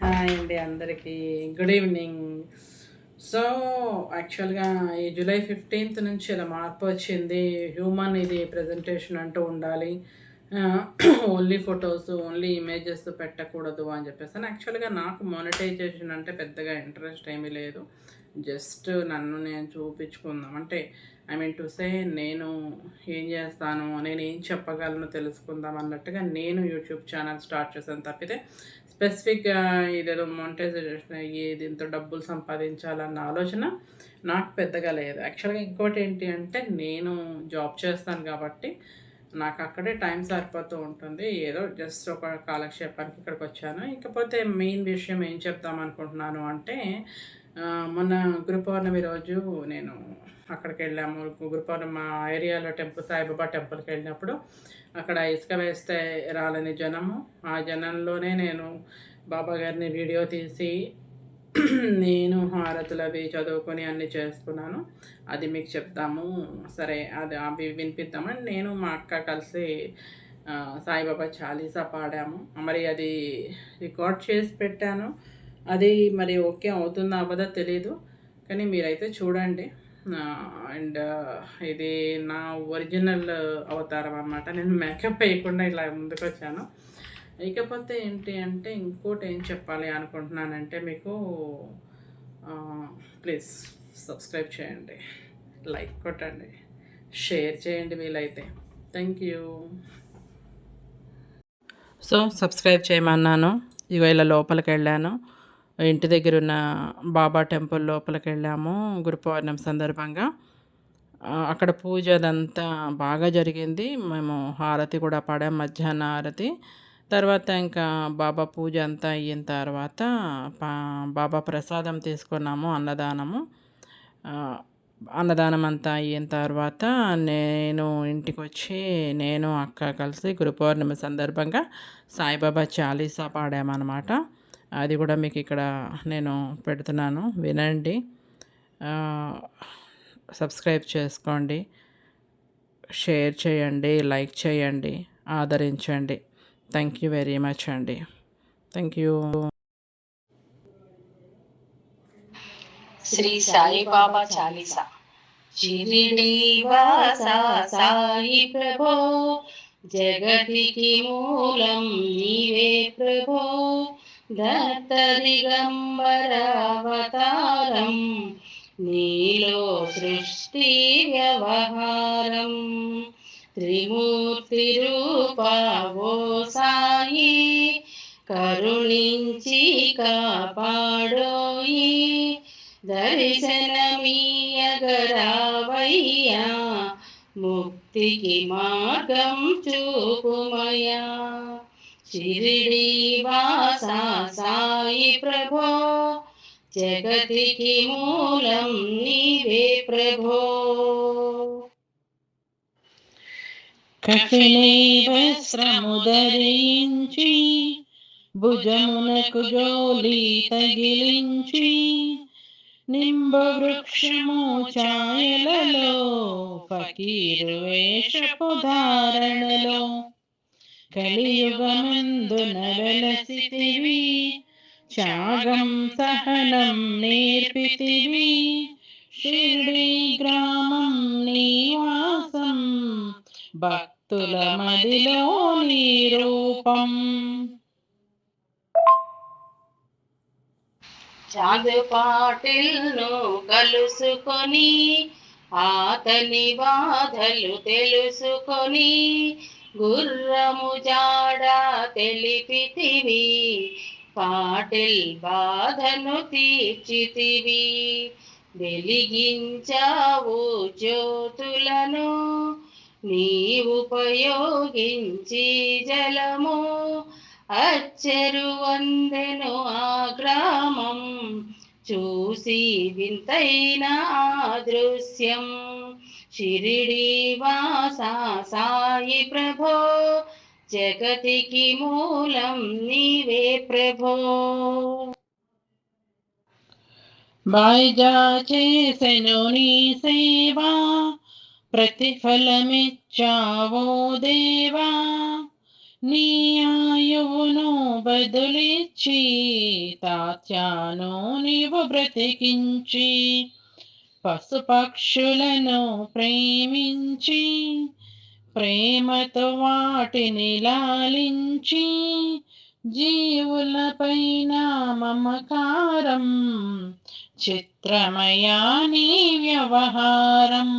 Hi అండి అందరికీ. Good evening. So, యాక్చువల్‌గా ఈ జూలై 15థ్ నుంచి ఇలా మార్పు వచ్చింది. హ్యూమన్ ఇది ప్రెజెంటేషన్ అంటూ ఉండాలి. ఆహ్, ఓన్లీ ఫోటోస్, ఓన్లీ ఇమేజెస్ పెట్టకూడదు అని చెప్పేసని. యాక్చువల్‌గా నాకు మానిటైజేషన్ అంటే పెద్దగా ఇంట్రెస్ట్ ఏమీ లేదు. జస్ట్ నన్ను నేను చూపించుకుందాం. అంటే ఐ మీన్ టు సే నేను ఏం చేస్తాను, నేను ఏం చెప్పగలను తెలుసుకుందాం అన్నట్టుగా నేను యూట్యూబ్ ఛానల్ స్టార్ట్ చేశాను తప్పితే స్పెసిఫిక్‌గా ఇదేదో మానిటైజేషన్ అయ్యి దీంతో డబ్బులు సంపాదించాలన్న ఆలోచన నాకు పెద్దగా లేదు. యాక్చువల్‌గా ఇంకోటి ఏంటి అంటే నేను జాబ్ చేస్తాను కాబట్టి నాకు అక్కడే టైం సరిపోతూ ఉంటుంది. ఏదో జస్ట్ ఒక కాలక్షేపానికి ఇక్కడికొచ్చాను. ఇకపోతే మెయిన్ విషయం ఏం చెప్దాం అనుకుంటున్నాను అంటే మొన్న గురు పౌర్ణమి రోజు నేను అక్కడికెళ్ళాము. గురు పౌర్ణమి మా ఏరియాలో సాయిబాబా టెంపుల్‌కెళ్ళినప్పుడు అక్కడ ఇసుక వేస్తే రాలని జనము. ఆ జనంలోనే నేను బాబా గారిని వీడియో తీసి నేను హారతులవి చదువుకొని అన్నీ చేసుకున్నాను. అది మీకు చెప్తాము. సరే అది అవి వినిపిద్దామని నేను మా అక్క కలిసి సాయిబాబా చాలీసా పాడాము. మరి అది రికార్డ్ చేసి పెట్టాను. అది మరి ఓకే అవుతుందా అవ్వదో తెలీదు. కానీ మీరైతే చూడండి. అండ్ ఇది నా ఒరిజినల్ అవతారం అన్నమాట. నేను మేకప్ వేయకుండా ఇలా ముందుకొచ్చాను. ఇకపోతే ఏంటి అంటే ఇంకోటి ఏం చెప్పాలి అనుకుంటున్నానంటే మీకు ప్లీజ్ సబ్స్క్రైబ్ చేయండి, లైక్ కొట్టండి, షేర్ చేయండి వీలైతే. Thank you. సో సబ్స్క్రైబ్ చేయమన్నాను. ఇగో ఇలా లోపలికి వెళ్ళాను. ఇంటి దగ్గర ఉన్న బాబా టెంపుల్ లోపలికి వెళ్ళాము గురు పౌర్ణమి సందర్భంగా. అక్కడ పూజ అదంతా బాగా జరిగింది. మేము హారతి కూడా పాడాం, మధ్యాహ్న హారతి. తర్వాత ఇంకా బాబా పూజ అంతా అయిన తర్వాత బాబా ప్రసాదం తీసుకున్నాము, అన్నదానము. అన్నదానం అంతా అయిన తర్వాత నేను ఇంటికొచ్చి నేను అక్క కలిసి గురు పౌర్ణమి సందర్భంగా సాయిబాబా చాలీసా పాడామన్నమాట. అది కూడా మీకు ఇక్కడ నేను పెడుతున్నాను, వినండి. సబ్స్క్రైబ్ చేసుకోండి, షేర్ చేయండి, లైక్ చేయండి, ఆదరించండి. థ్యాంక్ యూ వెరీ మచ్ అండి. Thank you. శ్రీ సాయిబాబా చాలీసా. షిరిడి వాసా సాయి ప్రభో, జగతికి మూలం నీవే ప్రభో, దత్త దిగంబర అవతారం, నీలో సృష్టి వ్యవహారం, త్రిమూర్తి రూపా ఓ సాయి, కరుణించి కాపాడోయి, దర్శనమీయగరావయ్యా, ముక్తికి మార్గం చూపుమయా. షిరిడి వాసా సాయి ప్రభో, జగతికి మూలం నీవే ప్రభో. కఫిని వస్త్రము ధరించి, భుజమునకు జోలి తగిలించి, నింబ వృక్షము ఛాయలలో, ఫకీరు వేషపు ధారణలో, కలియుగమందున వెలసితివి, త్యాగం సహనం నేర్పితివి, షిరిడి గ్రామం నివాసం, భక్తుల మదిలో నీ రూపం. చాంద్ పాటిల్ను కలుసుకొని, ఆతని బాధలు తెలుసుకొని, గుర్రము జాడ తెలిపితివి, పాటిల్ బాధను తీర్చితివి, వెలిగించావు జ్యోతులను, నీ ఉపయోగించి జలము, అచ్చెరు వందెను ఆ గ్రామం, చూసి వింతైన దృశ్యం. షిరిడి వాసా సాయి ప్రభో, జగతికి మూలం నీవే ప్రభో. బాయిజా చేసెను నీ సేవా, ప్రతిఫలమిచ్చావో దేవా, నీ ఆయువును బదులిచ్చి తాత్యాను నీవు బ్రతికించి పశుపక్షులను ప్రేమించి ప్రేమతో వాటిని లాలించి జీవులపైన మమకారం చిత్రమయా నీ వ్యవహారం.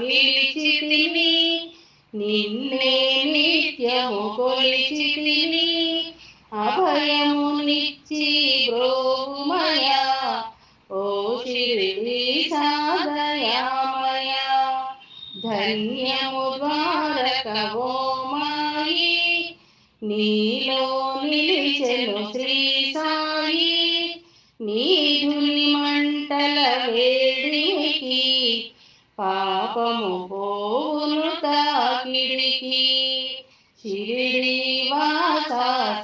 నిలిచితిని నిన్నే నిత్యము కొలిచితిని అభయమునిచ్చి బ్రోమయా ఓ శిరిడి సాదయామయ ధన్యము ద్వారకవో మాయి నీలో నిలిచెను శ్రీ సాయి నీధుని మంటల వేడికి పాపము పోవును తాకిడికి షిరిడి వాస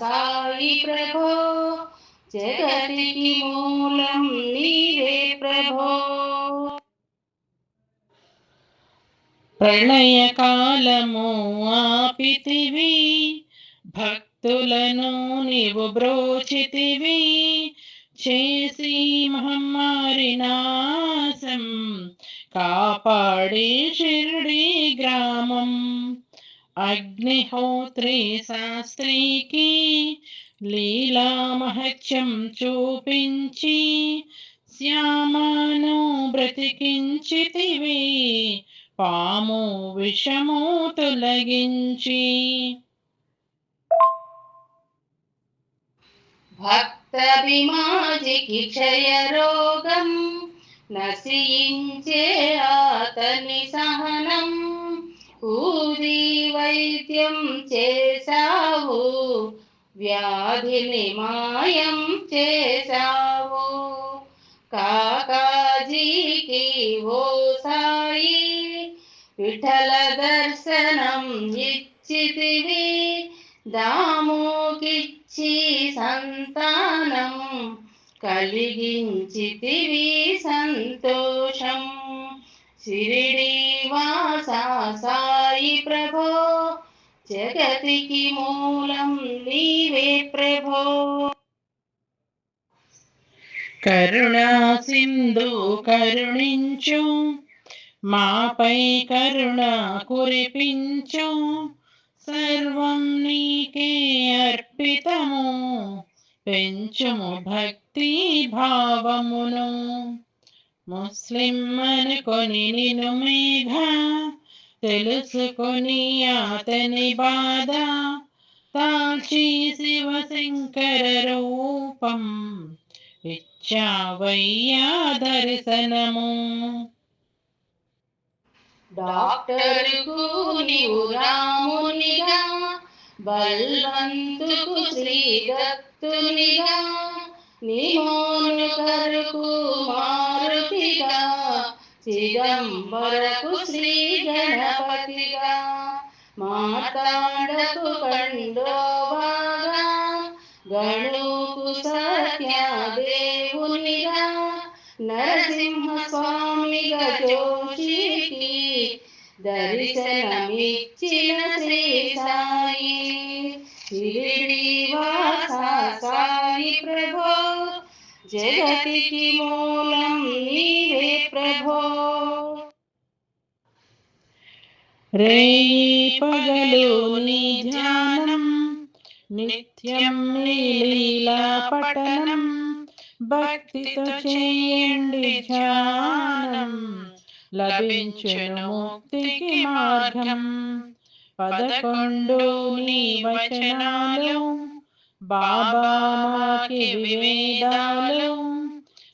సాయి ప్రభో జగతికి మూలం నీవే ప్రభో. ప్రళయకాలము ఆపితివి భక్తులను నీవు బ్రోచితివి చేసి మహమ్మారి నాశం కాపాడి షిర్డీ గ్రామం. అగ్నిహోత్రి శాస్త్రికి లీలా మహత్యం చూపించి శ్యామను బ్రతికించితివి పాము విషము తొలగించి. భక్తభిమాజికి క్షయ రోగం నశించే అతని సహనం ఊది వైద్యం చేశావు వ్యాధిని మాయం చేశావు కాకాజీకి ఓ సాయి విఠల దర్శనం ఇచ్చితివి దాముకిచ్చి సంతానం కలిగించితివి సంతోషం. షిరిడి వాస సాయి ప్రభో జగతికి మూలం నీవే ప్రభో. కరుణా సింధు కరుణించు మాపై కరుణ కురిపించు సర్వం నీకే అర్పితము పెంచుము భక్తి భావమును. ముస్లిం అనుకొని నిను మేఘ తెలుసుకొని అతని బాధ తాల్చి శివశంకర రూపం ఇచ్చావయ్యా దర్శనము. డాక్టరుకు నీవు రామునిగా బల్వంతుకు శ్రీ దత్తునిగా నిమోనుకరుకు మారుతిగా చిదంబరకు శ్రీ గణపతిగా మార్తాండకు కండోబాగా గణుకు సత్యదేవునిగా నరసింహ స్వామిగా జోషికి దర్శనమిచ్చిన శ్రీ సాయి షిరిడి వాస సాయి ప్రభో జగతికి మూలం నీవే ప్రభో. రేయి పగలు నీ ధ్యానం నిత్యం నీ లీలా పఠనం భక్తితో చేయండి ధ్యానం లభించును ముక్తికి మార్గం. 11 నీ వచనాలు బాబా మాకి వివేదాలు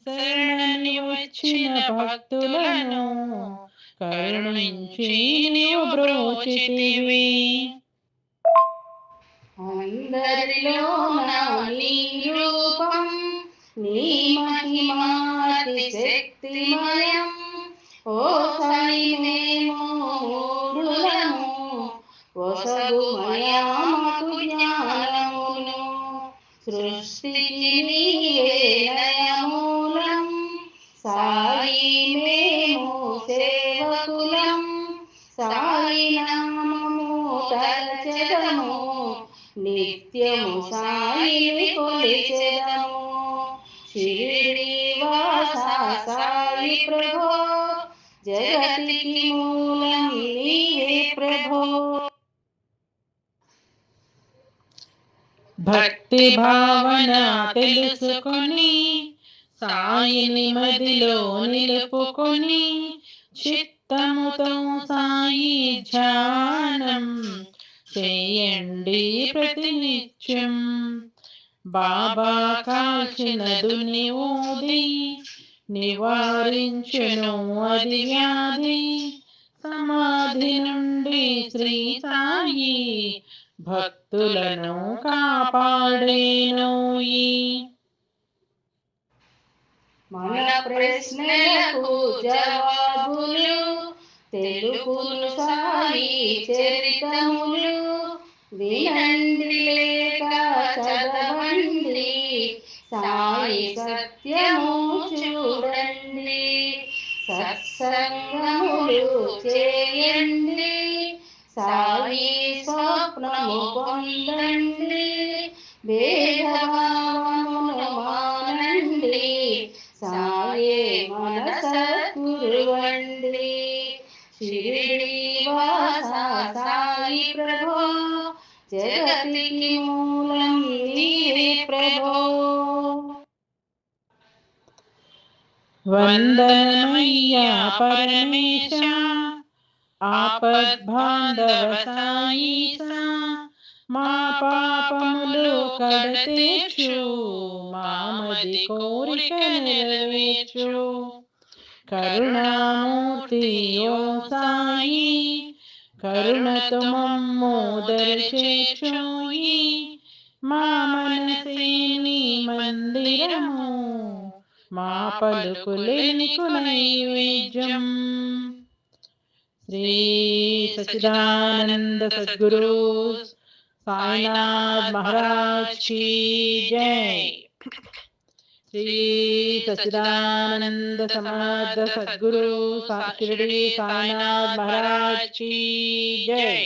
శరణని వచ్చిన భక్తులను కరుణించి నీవు బ్రోచితివి. అందరిలో నీ రూపం నీ మహిమాతి శక్తిమయం ఓ సాయి మేము మూఢులము వసగుమయా మాకు జ్ఞానమును సృష్టికి నీవే లయమూలం సాయి మేము సేవకులం సాయి నిత్యము సాయిని కొలిచెదము. షిరిడి వాస సాయి ప్రభో, జగతికి మూలం నీవే ప్రభో. భక్తి భావన తెలుసుకొని సాయిని మదిలో నిలుపుకొని చిత్తముతో సాయి ధ్యానం చేయండి ప్రతినిత్యం. బాబా కాల్చిన దుని ఊది నివారించును అది వ్యాధి. సమాధి నుండి శ్రీ సాయి భక్తులను కాపాడేనోయి. మన ప్రశ్నలకు జవాబులు తెలుపును సాయి చరితములు. వినండి లేక చదవండి, సాయి సత్యము చూడండి. సత్సంగములు చేయండి, సాయి స్వప్నము పొందండి. భేదభావమును మానండి, సాయే మన సద్గురువండి. షిరిడి వాస సాయి ప్రభో, జగతికి మూలం నీవే ప్రభో. వందనమయ్యా పరమేశ, ఆపద్బాంధవ సాయీసా. మా పాపములు కడతేర్చు, మామది కోరిక నెరవేర్చు. కరుణామూర్తి ఓ సాయి, కరుణతో మమ్ము దరిచేర్చోయి. మా మనసే నీ మందిరము, మా పలుకులే నీకు నైవేద్యం. శ్రీ సచ్చిదానంద సద్గురు సాయినాథ్ महाराज की जय। श्री सच्चिदानंद समर्थ सद्गुरु शिरडी साईनाथ महाराज की जय।